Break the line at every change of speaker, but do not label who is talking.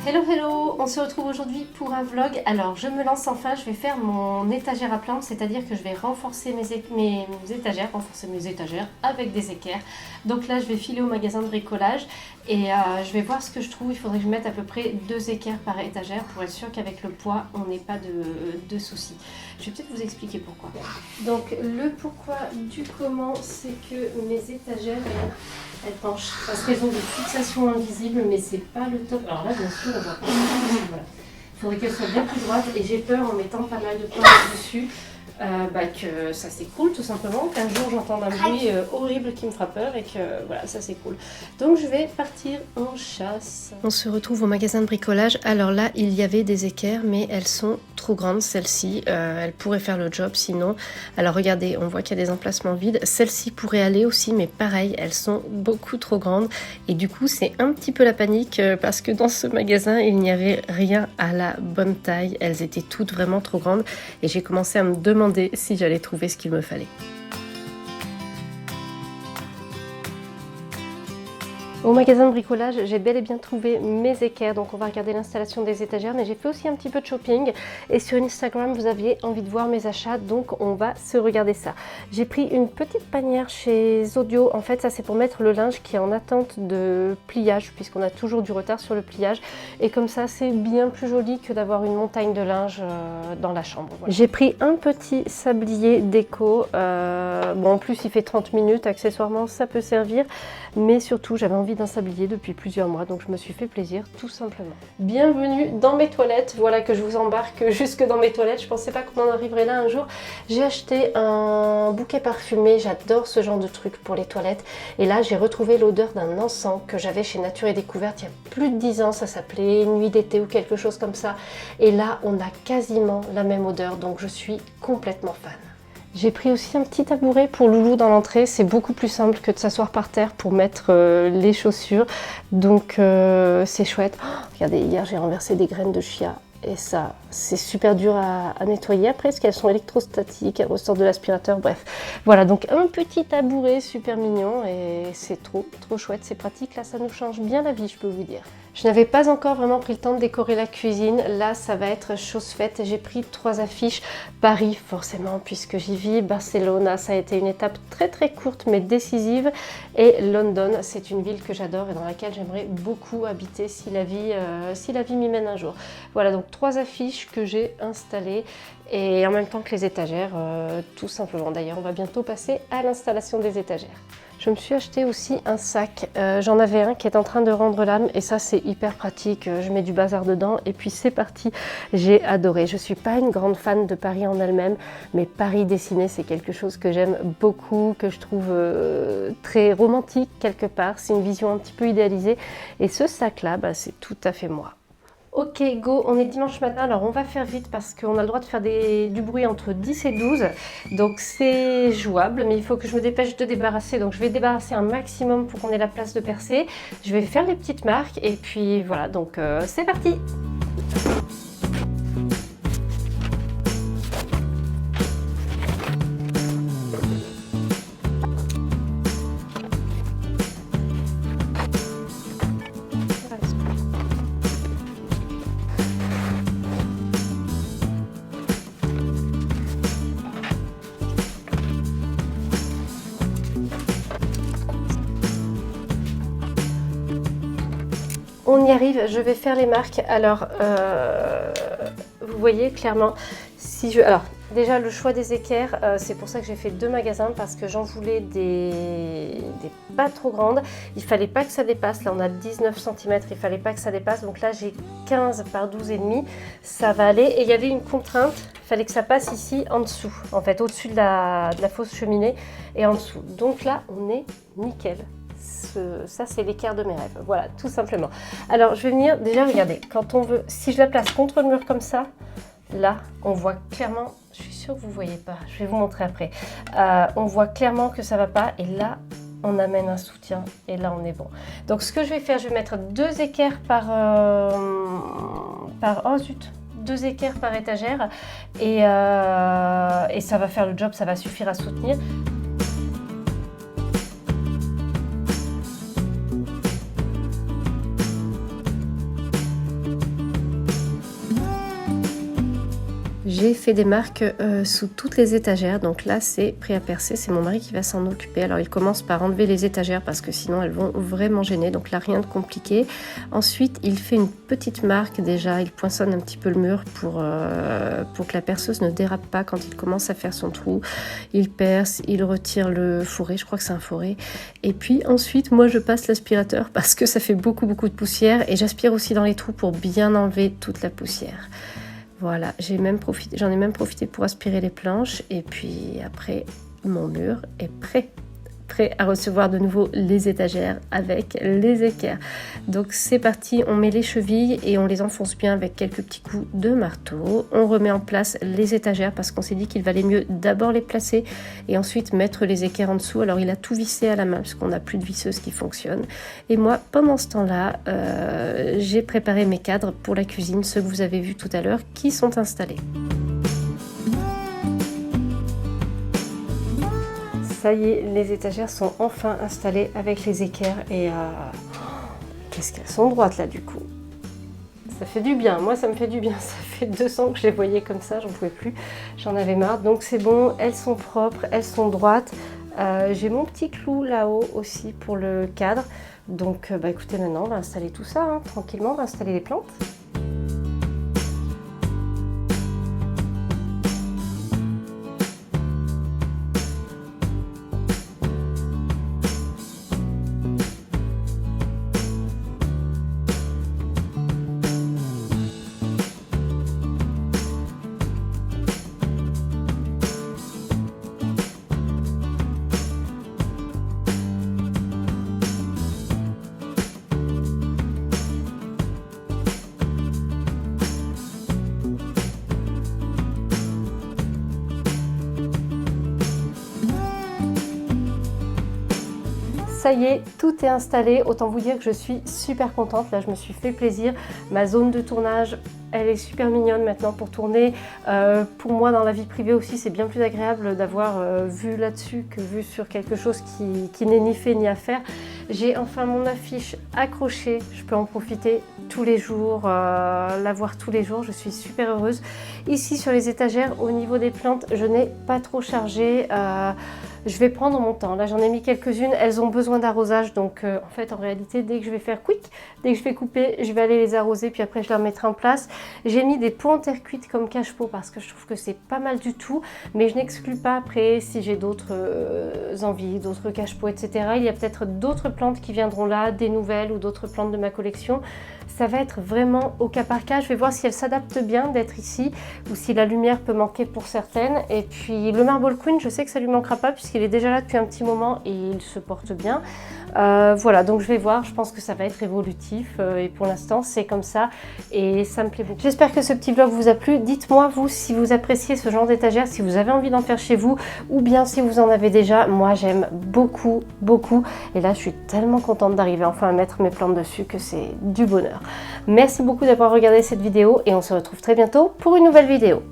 Hello hello, on se retrouve aujourd'hui pour un vlog. Alors je me lance enfin, je vais faire mon étagère à plantes, c'est-à-dire que je vais renforcer mes étagères avec des équerres. Donc là je vais filer au magasin de bricolage et je vais voir ce que je trouve. Il faudrait que je mette à peu près 2 équerres par étagère pour être sûr qu'avec le poids on n'ait pas de soucis. Je vais peut-être vous expliquer pourquoi. Donc le pourquoi du comment, c'est que mes étagères elles penchent parce qu'elles ont des fixations invisibles, mais c'est pas le top. Alors là bien sûr on voit pas. Voilà. Il faudrait qu'elles soient bien plus droites et j'ai peur en mettant pas mal de poids dessus que ça s'écroule tout simplement, qu'un jour j'entende un bruit horrible qui me fera peur et que voilà, ça s'écroule. Donc je vais partir en chasse. On se retrouve au magasin de bricolage. Alors là il y avait des équerres mais elles sont trop grandes, celles-ci, elles pourraient faire le job sinon. Alors regardez, on voit qu'il y a des emplacements vides, celles-ci pourraient aller aussi mais pareil, elles sont beaucoup trop grandes et du coup c'est un petit peu la panique parce que dans ce magasin il n'y avait rien à la bonne taille, elles étaient toutes vraiment trop grandes et j'ai commencé à me demander si j'allais trouver ce qu'il me fallait. Au magasin de bricolage, j'ai bel et bien trouvé mes équerres, donc on va regarder l'installation des étagères, mais j'ai fait aussi un petit peu de shopping et sur Instagram vous aviez envie de voir mes achats, donc on va se regarder ça. J'ai pris une petite panière chez Zodio, en fait ça c'est pour mettre le linge qui est en attente de pliage, puisqu'on a toujours du retard sur le pliage, et comme ça c'est bien plus joli que d'avoir une montagne de linge dans la chambre. Voilà. J'ai pris un petit sablier déco, bon en plus il fait 30 minutes, accessoirement ça peut servir, mais surtout j'avais envie d'un sablier depuis plusieurs mois, donc je me suis fait plaisir tout simplement. Bienvenue dans mes toilettes, voilà que je vous embarque jusque dans mes toilettes, je pensais pas qu'on en arriverait là un jour. J'ai acheté un bouquet parfumé, j'adore ce genre de truc pour les toilettes, et là j'ai retrouvé l'odeur d'un encens que j'avais chez Nature et Découverte il y a plus de 10 ans, ça s'appelait Nuit d'été ou quelque chose comme ça, et là on a quasiment la même odeur, donc je suis complètement fan. J'ai pris aussi un petit tabouret pour Loulou dans l'entrée, c'est beaucoup plus simple que de s'asseoir par terre pour mettre les chaussures, donc c'est chouette. Oh, regardez, hier j'ai renversé des graines de chia et ça c'est super dur à nettoyer après parce qu'elles sont électrostatiques, elles ressortent de l'aspirateur, bref. Voilà, donc un petit tabouret super mignon et c'est trop chouette, c'est pratique, là ça nous change bien la vie je peux vous dire. Je n'avais pas encore vraiment pris le temps de décorer la cuisine, là ça va être chose faite. J'ai pris 3 affiches, Paris forcément puisque j'y vis, Barcelone, ça a été une étape très courte mais décisive, et London, c'est une ville que j'adore et dans laquelle j'aimerais beaucoup habiter si la vie m'y mène un jour. Voilà, donc 3 affiches que j'ai installées et en même temps que les étagères, tout simplement. D'ailleurs on va bientôt passer à l'installation des étagères. Je me suis acheté aussi un sac, j'en avais un qui est en train de rendre l'âme et ça c'est hyper pratique, je mets du bazar dedans et puis c'est parti, j'ai adoré. Je ne suis pas une grande fan de Paris en elle-même, mais Paris dessiné c'est quelque chose que j'aime beaucoup, que je trouve très romantique quelque part, c'est une vision un petit peu idéalisée et ce sac là c'est tout à fait moi. Ok, go, on est dimanche matin, alors on va faire vite parce qu'on a le droit de faire du bruit entre 10 et 12, donc c'est jouable, mais il faut que je me dépêche de débarrasser, donc je vais débarrasser un maximum pour qu'on ait la place de percer. Je vais faire les petites marques et puis voilà, donc c'est parti! On y arrive, je vais faire les marques. Alors, vous voyez clairement, alors déjà le choix des équerres, c'est pour ça que j'ai fait 2 magasins parce que j'en voulais des pas trop grandes. Il fallait pas que ça dépasse, là on a 19 cm, il fallait pas que ça dépasse. Donc là j'ai 15 par 12,5, ça va aller. Et il y avait une contrainte, il fallait que ça passe ici en dessous, en fait au-dessus de la fausse cheminée et en dessous. Donc là on est nickel. Ça c'est l'équerre de mes rêves, voilà, tout simplement. Alors je vais venir, déjà regardez, quand on veut, si je la place contre le mur comme ça, là on voit clairement, je suis sûre que vous ne voyez pas, je vais vous montrer après, on voit clairement que ça va pas et là on amène un soutien et là on est bon. Donc ce que je vais faire, je vais mettre 2 équerres oh zut, 2 équerres par étagère et ça va faire le job, ça va suffire à soutenir. J'ai fait des marques sous toutes les étagères, donc là c'est prêt à percer, c'est mon mari qui va s'en occuper. Alors il commence par enlever les étagères parce que sinon elles vont vraiment gêner, donc là rien de compliqué. Ensuite il fait une petite marque déjà, il poinçonne un petit peu le mur pour que la perceuse ne dérape pas quand il commence à faire son trou. Il perce, il retire le fourré, je crois que c'est un fourré. Et puis ensuite moi je passe l'aspirateur parce que ça fait beaucoup de poussière et j'aspire aussi dans les trous pour bien enlever toute la poussière. Voilà, j'en ai même profité pour aspirer les planches et puis après mon mur est prêt à recevoir de nouveau les étagères avec les équerres. Donc c'est parti, on met les chevilles et on les enfonce bien avec quelques petits coups de marteau. On remet en place les étagères parce qu'on s'est dit qu'il valait mieux d'abord les placer et ensuite mettre les équerres en dessous. Alors il a tout vissé à la main parce qu'on n'a plus de visseuse qui fonctionne. Et moi, pendant ce temps-là, j'ai préparé mes cadres pour la cuisine, ceux que vous avez vus tout à l'heure, qui sont installés. Ça y est, les étagères sont enfin installées avec les équerres et qu'est-ce qu'elles sont droites là du coup. Ça fait du bien, moi ça me fait du bien, ça fait 2 ans que je les voyais comme ça, j'en pouvais plus, j'en avais marre. Donc c'est bon, elles sont propres, elles sont droites. J'ai mon petit clou là-haut aussi pour le cadre. Donc écoutez, maintenant on va installer tout ça, hein, tranquillement, on va installer les plantes. Ça y est, tout est installé, autant vous dire que je suis super contente, là je me suis fait plaisir, ma zone de tournage elle est super mignonne maintenant pour tourner, pour moi dans la vie privée aussi c'est bien plus agréable d'avoir vu là-dessus que vu sur quelque chose qui n'est ni fait ni à faire. J'ai enfin mon affiche accrochée, je peux en profiter tous les jours, la voir tous les jours, je suis super heureuse. Ici sur les étagères, au niveau des plantes, je n'ai pas trop chargé. Je vais prendre mon temps, là j'en ai mis quelques-unes, elles ont besoin d'arrosage, donc en fait en réalité dès que je vais faire quick, dès que je vais couper, je vais aller les arroser puis après je les remettrai en place. J'ai mis des pots en terre cuite comme cache-pot parce que je trouve que c'est pas mal du tout, mais je n'exclus pas après si j'ai d'autres envies, d'autres cache-pots, etc. Il y a peut-être d'autres plantes qui viendront là, des nouvelles ou d'autres plantes de ma collection. Ça va être vraiment au cas par cas, je vais voir si elles s'adaptent bien d'être ici ou si la lumière peut manquer pour certaines. Et puis le Marble Queen, je sais que ça lui manquera pas puisqu'il est déjà là depuis un petit moment et il se porte bien. Voilà, donc je vais voir, je pense que ça va être évolutif et pour l'instant c'est comme ça et ça me plaît beaucoup. J'espère que ce petit vlog vous a plu. Dites-moi vous si vous appréciez ce genre d'étagère, si vous avez envie d'en faire chez vous ou bien si vous en avez déjà. Moi j'aime beaucoup et là je suis tellement contente d'arriver enfin à mettre mes plantes dessus que c'est du bonheur. Merci beaucoup d'avoir regardé cette vidéo et on se retrouve très bientôt pour une nouvelle vidéo.